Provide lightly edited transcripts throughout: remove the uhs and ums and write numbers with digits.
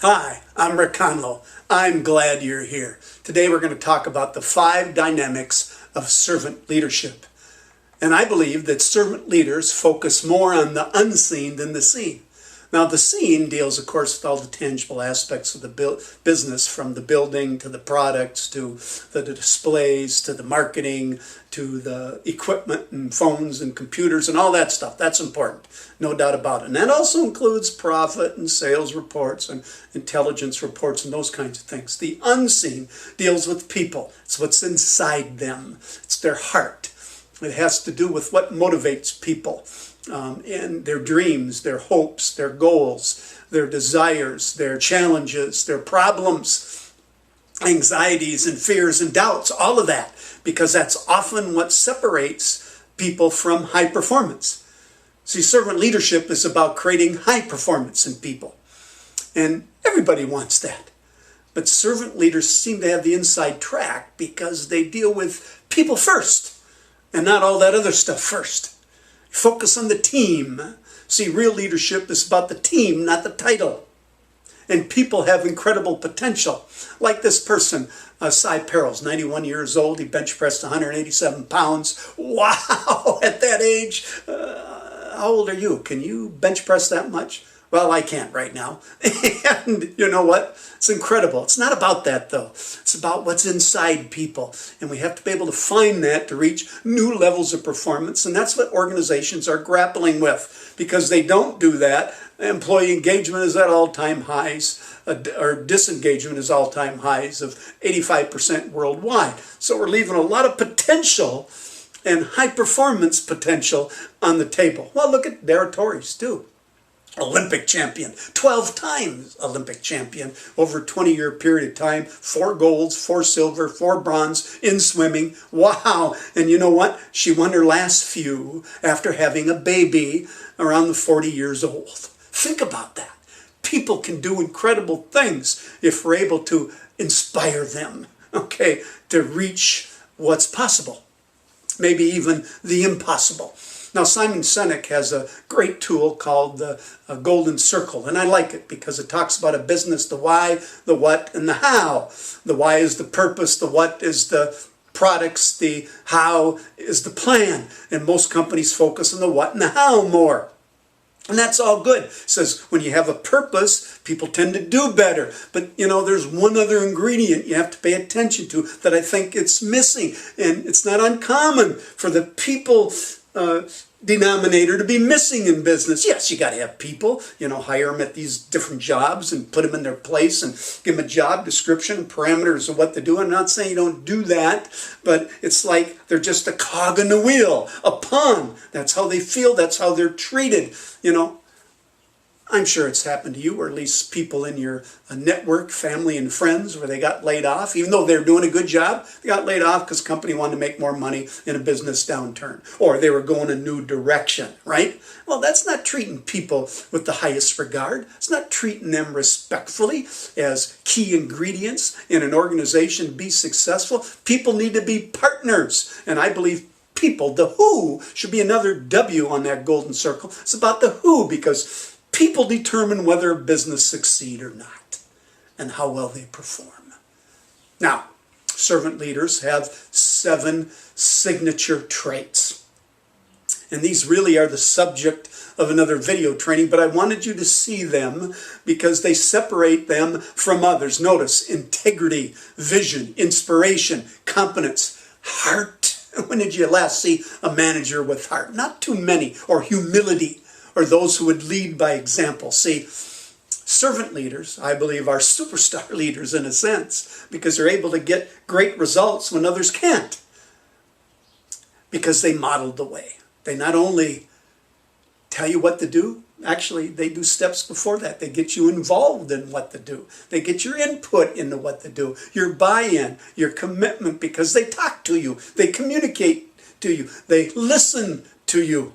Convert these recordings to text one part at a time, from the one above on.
Hi, I'm Rick Conlow. I'm glad you're here. Today we're going to talk about the 5 dynamics of servant leadership. And I believe that servant leaders focus more on the unseen than the seen. Now, the seen deals, of course, with all the tangible aspects of the business, from the building to the products to the displays to the marketing to the equipment and phones and computers and all that stuff. That's important, no doubt about it. And that also includes profit and sales reports and intelligence reports and those kinds of things. The unseen deals with people. It's what's inside them. It's their heart. It has to do with what motivates people. And their dreams, their hopes, their goals, their desires, their challenges, their problems, anxieties and fears and doubts, all of that, because that's often what separates people from high performance. See, servant leadership is about creating high performance in people, and everybody wants that. But servant leaders seem to have the inside track because they deal with people first and not all that other stuff first. Focus on the team. See, real leadership is about the team, not the title. And people have incredible potential. Like this person, Cy Perrells, 91 years old. He bench pressed 187 pounds. Wow, at that age. How old are you? Can you bench press that much? Well, I can't right now. And you know what? It's incredible. It's not about that, though. It's about what's inside people. And we have to be able to find that to reach new levels of performance. And that's what organizations are grappling with. Because they don't do that, employee engagement is at all-time highs, or disengagement is all-time highs of 85% worldwide. So we're leaving a lot of potential and high-performance potential on the table. Well, look at Dara Torres, too. Olympic champion, 12 times Olympic champion over a 20-year period of time, 4 golds, 4 silver, 4 bronze in swimming. Wow. And you know what? She won her last few after having a baby around the 40 years old. Think about that. People can do incredible things if we're able to inspire them, okay, to reach what's possible, maybe even the impossible. Now, Simon Sinek has a great tool called the Golden Circle, and I like it because it talks about a business, the why, the what, and the how. The why is the purpose, the what is the products, the how is the plan, and most companies focus on the what and the how more. And that's all good. It says when you have a purpose, people tend to do better. But, you know, there's one other ingredient you have to pay attention to that I think it's missing. And it's not uncommon for the people denominator to be missing in business. Yes, you got to have people, you know, hire them at these different jobs and put them in their place and give them a job description, parameters of what to do. I'm not saying you don't do that, but it's like they're just a cog in the wheel, a pawn. That's how they feel. That's how they're treated, you know. I'm sure it's happened to you, or at least people in your network, family and friends, where they got laid off. Even though they're doing a good job, they got laid off because the company wanted to make more money in a business downturn. Or they were going a new direction, right? Well, that's not treating people with the highest regard. It's not treating them respectfully as key ingredients in an organization to be successful. People need to be partners. And I believe people, the who, should be another W on that golden circle. It's about the who, because people determine whether a business succeeds or not, and how well they perform. Now, servant leaders have 7 signature traits. And these really are the subject of another video training, but I wanted you to see them because they separate them from others. Notice integrity, vision, inspiration, competence, heart. When did you last see a manager with heart? Not too many. Or humility, or those who would lead by example. See, servant leaders, I believe, are superstar leaders in a sense, because they're able to get great results when others can't, because they modeled the way. They not only tell you what to do, actually, they do steps before that. They get you involved in what to do. They get your input into what to do, your buy-in, your commitment, because they talk to you. They communicate to you. They listen to you.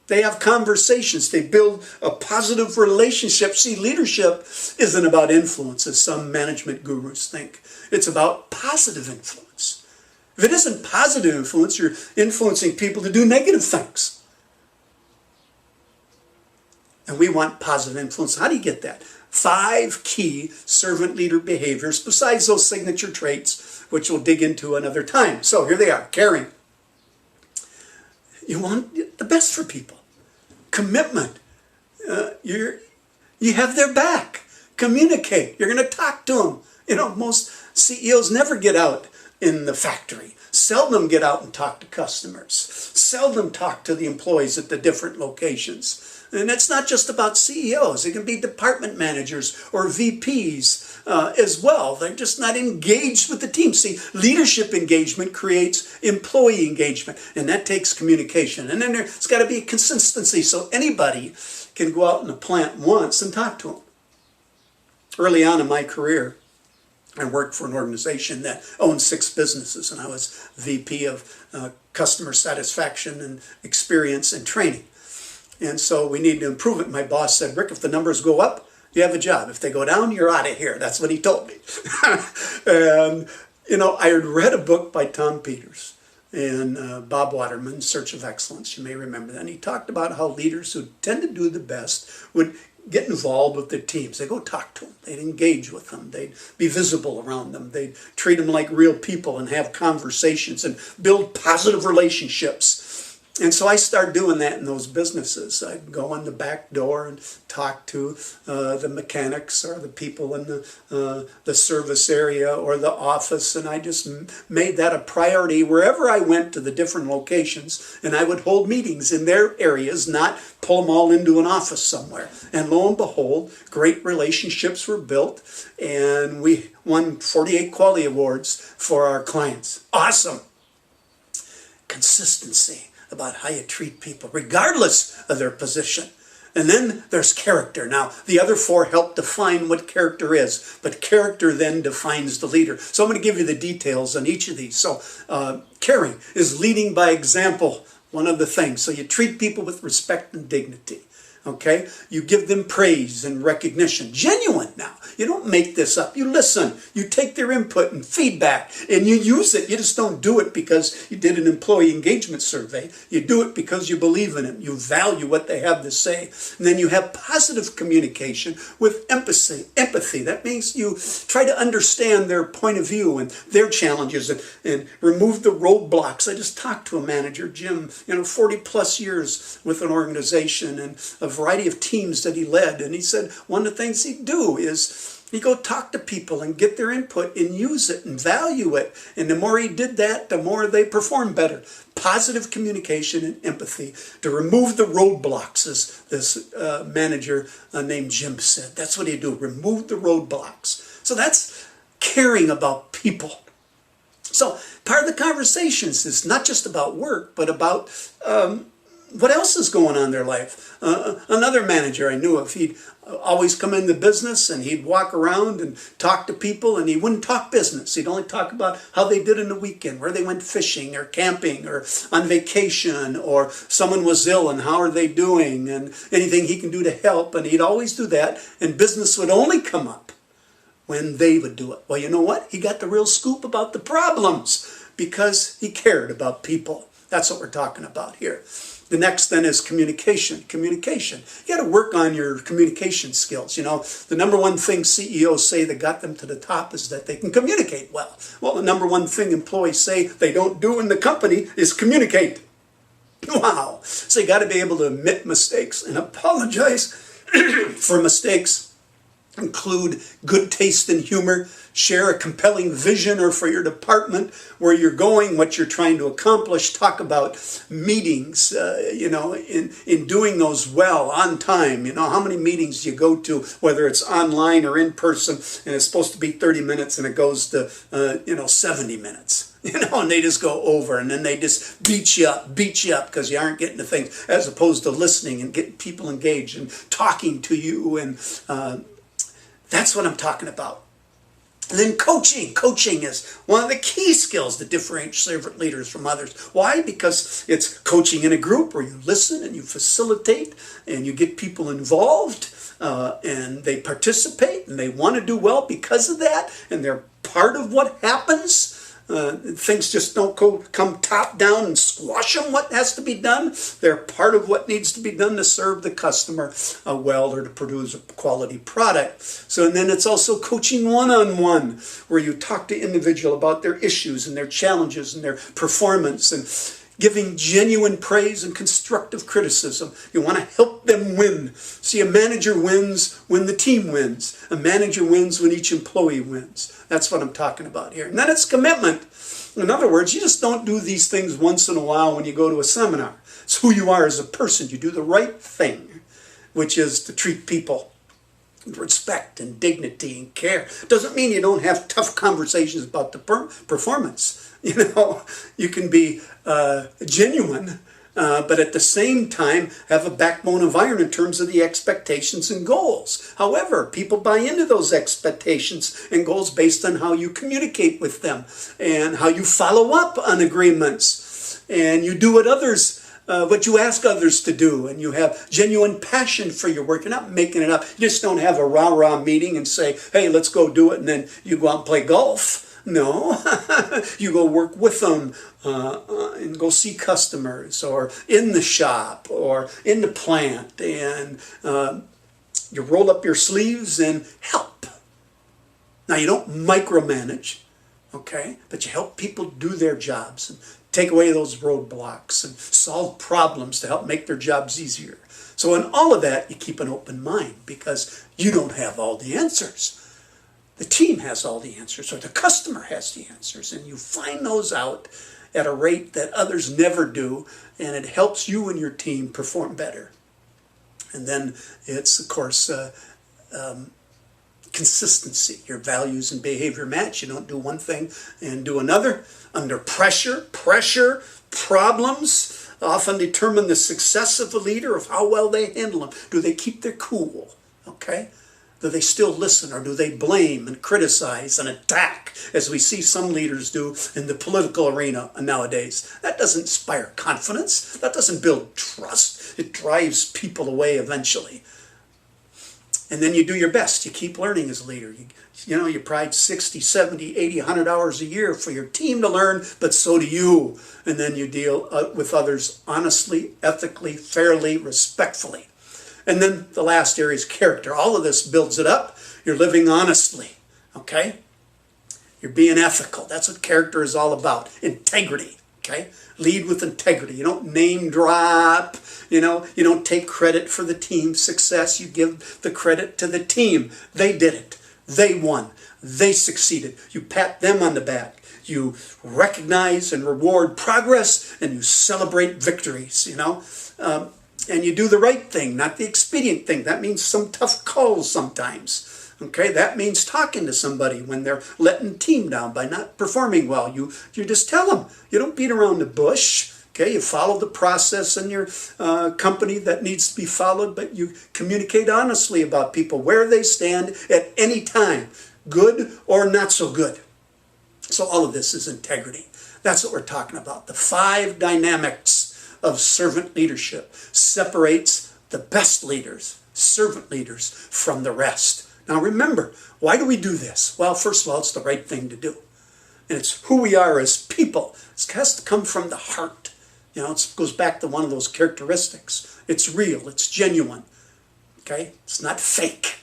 They have conversations. They build a positive relationship. See, leadership isn't about influence, as some management gurus think. It's about positive influence. If it isn't positive influence, you're influencing people to do negative things. And we want positive influence. How do you get that? 5 key servant leader behaviors besides those signature traits, which we'll dig into another time. So here they are. Caring. You want the best for people. Commitment. You have their back. Communicate. You're going to talk to them. You know, most CEOs never get out in the factory. Seldom get out and talk to customers. Seldom talk to the employees at the different locations. And it's not just about CEOs. It can be department managers or VPs as well. They're just not engaged with the team. See, leadership engagement creates employee engagement, and that takes communication. And then there's got to be a consistency so anybody can go out in the plant once and talk to them. Early on in my career, I worked for an organization that owned 6 businesses, and I was VP of customer satisfaction and experience and training. And so we needed to improve it. My boss said, Rick, if the numbers go up, you have a job. If they go down, you're out of here. That's what he told me. And, you know, I had read a book by Tom Peters and Bob Waterman, Search of Excellence. You may remember that. And he talked about how leaders who tend to do the best would get involved with their teams. They'd go talk to them. They'd engage with them. They'd be visible around them. They'd treat them like real people and have conversations and build positive relationships. And so I started doing that in those businesses. I'd go in the back door and talk to the mechanics or the people in the service area or the office, and I just made that a priority wherever I went to the different locations, and I would hold meetings in their areas, not pull them all into an office somewhere. And lo and behold, great relationships were built, and we won 48 quality awards for our clients. Awesome. Consistency about how you treat people, regardless of their position. And then there's character. Now, the other 4 help define what character is, but character then defines the leader. So I'm going to give you the details on each of these. So caring is leading by example, one of the things. So you treat people with respect and dignity. Okay? You give them praise and recognition. Genuine now. You don't make this up. You listen. You take their input and feedback and you use it. You just don't do it because you did an employee engagement survey. You do it because you believe in it. You value what they have to say. And then you have positive communication with empathy. That means you try to understand their point of view and their challenges and remove the roadblocks. I just talked to a manager, Jim, 40 plus years with an organization and a variety of teams that he led, and he said one of the things he'd do is he'd go talk to people and get their input and use it and value it, and the more he did that, the more they performed better. Positive communication and empathy to remove the roadblocks, as this manager named Jim said. That's what he'd do, remove the roadblocks. So that's caring about people. So part of the conversations is not just about work, but about what else is going on in their life. Another manager I knew of, he'd always come in the business and he'd walk around and talk to people, and he wouldn't talk business. He'd only talk about how they did in the weekend, where they went fishing or camping or on vacation, or someone was ill and how are they doing and anything he can do to help. And he'd always do that, and business would only come up when they would do it. Well, you know what? He got the real scoop about the problems because he cared about people. That's what we're talking about here. The next then is communication. Communication. You got to work on your communication skills. The number one thing CEOs say that got them to the top is that they can communicate well. Well, the number one thing employees say they don't do in the company is communicate. Wow. So you got to be able to admit mistakes and apologize for mistakes. Include good taste and humor, share a compelling vision or for your department, where you're going, what you're trying to accomplish, talk about meetings, in doing those well, on time. How many meetings you go to, whether it's online or in person, and it's supposed to be 30 minutes and it goes to, 70 minutes. And they just go over, and then they just beat you up because you aren't getting the things, as opposed to listening and getting people engaged and talking to you. And that's what I'm talking about. And then coaching. Coaching is one of the key skills that differentiate servant leaders from others. Why? Because it's coaching in a group where you listen and you facilitate and you get people involved and they participate and they want to do well because of that, and they're part of what happens. Things just don't come top down and squash them what has to be done. They're part of what needs to be done to serve the customer well, or to produce a quality product. So, and then it's also coaching one-on-one, where you talk to individual about their issues and their challenges and their performance, and giving genuine praise and constructive criticism. You want to help them win. See, a manager wins when the team wins. A manager wins when each employee wins. That's what I'm talking about here. And then it's commitment. In other words, you just don't do these things once in a while when you go to a seminar. It's who you are as a person. You do the right thing, which is to treat people with respect and dignity and care. Doesn't mean you don't have tough conversations about the performance. You know, you can be genuine, but at the same time have a backbone of iron in terms of the expectations and goals. However, people buy into those expectations and goals based on how you communicate with them and how you follow up on agreements, and you do what you ask others to do, and you have genuine passion for your work. You're not making it up. You just don't have a rah-rah meeting and say, hey, let's go do it, and then you go out and play golf. No, you go work with them and go see customers, or in the shop, or in the plant, and you roll up your sleeves and help. Now, you don't micromanage, okay, but you help people do their jobs and take away those roadblocks and solve problems to help make their jobs easier. So in all of that, you keep an open mind, because you don't have all the answers. The team has all the answers, or the customer has the answers, and you find those out at a rate that others never do, and it helps you and your team perform better. And then it's, of course, consistency. Your values and behavior match. You don't do one thing and do another. Under pressure, problems often determine the success of a leader, of how well they handle them. Do they keep their cool? Okay? Do they still listen, or do they blame and criticize and attack, as we see some leaders do in the political arena nowadays? That doesn't inspire confidence. That doesn't build trust. It drives people away eventually. And then you do your best. You keep learning as a leader. You provide 60, 70, 80, 100 hours a year for your team to learn, but so do you. And then you deal with others honestly, ethically, fairly, respectfully. And then the last area is character. All of this builds it up. You're living honestly, okay? You're being ethical. That's what character is all about. Integrity, okay? Lead with integrity. You don't name drop. You don't take credit for the team's success. You give the credit to the team. They did it. They won. They succeeded. You pat them on the back. You recognize and reward progress, and you celebrate victories, and you do the right thing, not the expedient thing. That means some tough calls sometimes. Okay, that means talking to somebody when they're letting the team down by not performing well. You just tell them. You don't beat around the bush. Okay, you follow the process in your company that needs to be followed, but you communicate honestly about people, where they stand at any time, good or not so good. So all of this is integrity. That's what we're talking about. The 5 dynamics of servant leadership separates the best leaders, servant leaders, from the rest. Now remember, why do we do this? Well, first of all, it's the right thing to do. And it's who we are as people. It has to come from the heart. It goes back to one of those characteristics. It's real, it's genuine. Okay? It's not fake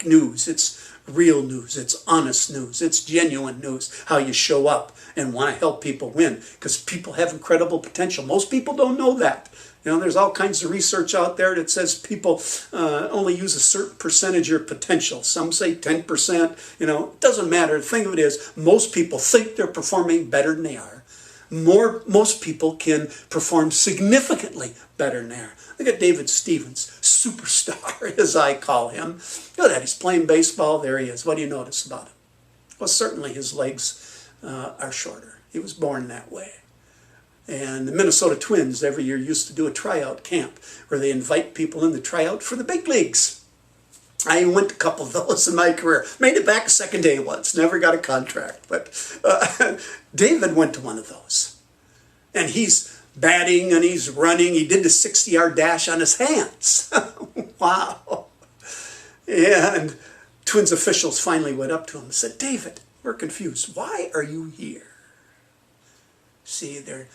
news. It's real news. It's honest news. It's genuine news. How you show up and want to help people win, because people have incredible potential. Most people don't know that. There's all kinds of research out there that says people only use a certain percentage of potential. Some say 10%. It doesn't matter. The thing of it is, most people think they're performing better than they are. Most people can perform significantly better than they are. Look at David Stevens, superstar, as I call him. Look at that, he's playing baseball. There he is. What do you notice about him? Well, certainly his legs are shorter. He was born that way. And the Minnesota Twins every year used to do a tryout camp where they invite people in the tryout for the big leagues. I went to a couple of those in my career. Made it back a second day once. Never got a contract. But David went to one of those. And he's batting and he's running. He did the 60-yard dash on his hands. Wow. And Twins officials finally went up to him and said, David, were confused. Why are you here? See, they're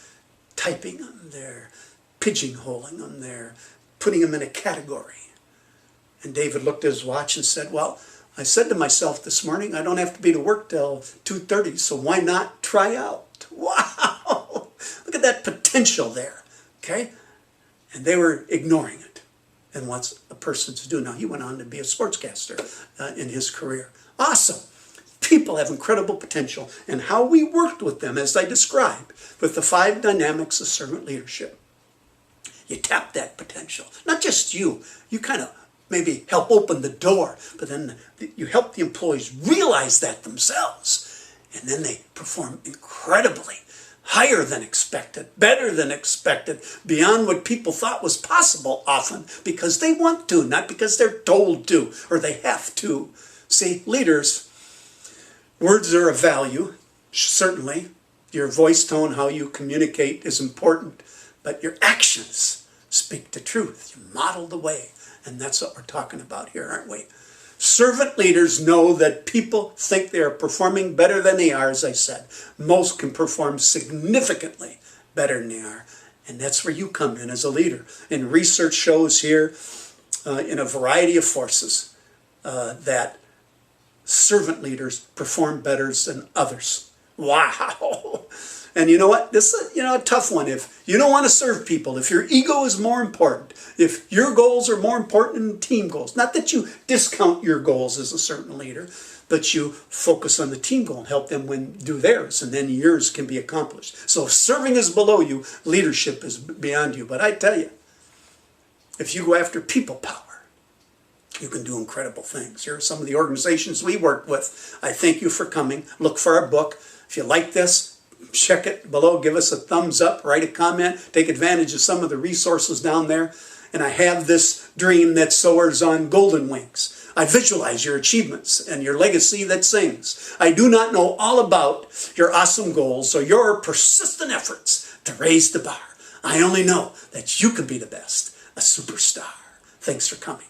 typing them, they're pigeonholing them, they're putting them in a category. And David looked at his watch and said, well, I said to myself this morning, I don't have to be to work till 2:30, so why not try out? Wow! Look at that potential there, okay? And they were ignoring it and what a person's do. Now, he went on to be a sportscaster in his career. Awesome! People have incredible potential, and how we worked with them, as I described, with the 5 dynamics of servant leadership. You tap that potential. Not just you. You kind of maybe help open the door, but then you help the employees realize that themselves. And then they perform incredibly, higher than expected, better than expected, beyond what people thought was possible often, because they want to, not because they're told to, or they have to. See, leaders, words are of value, certainly. Your voice tone, how you communicate is important, but your actions speak the truth. You model the way. And that's what we're talking about here, aren't we? Servant leaders know that people think they are performing better than they are, as I said. Most can perform significantly better than they are. And that's where you come in as a leader. And research shows here, in a variety of forces, that servant leaders perform better than others. Wow! And you know what? This is a tough one. If you don't want to serve people, if your ego is more important, if your goals are more important than team goals, not that you discount your goals as a certain leader, but you focus on the team goal and help them do theirs, and then yours can be accomplished. So if serving is below you, leadership is beyond you. But I tell you, if you go after people power, you can do incredible things. Here are some of the organizations we work with. I thank you for coming. Look for our book. If you like this, check it below. Give us a thumbs up. Write a comment. Take advantage of some of the resources down there. And I have this dream that soars on golden wings. I visualize your achievements and your legacy that sings. I do not know all about your awesome goals or your persistent efforts to raise the bar. I only know that you can be the best, a superstar. Thanks for coming.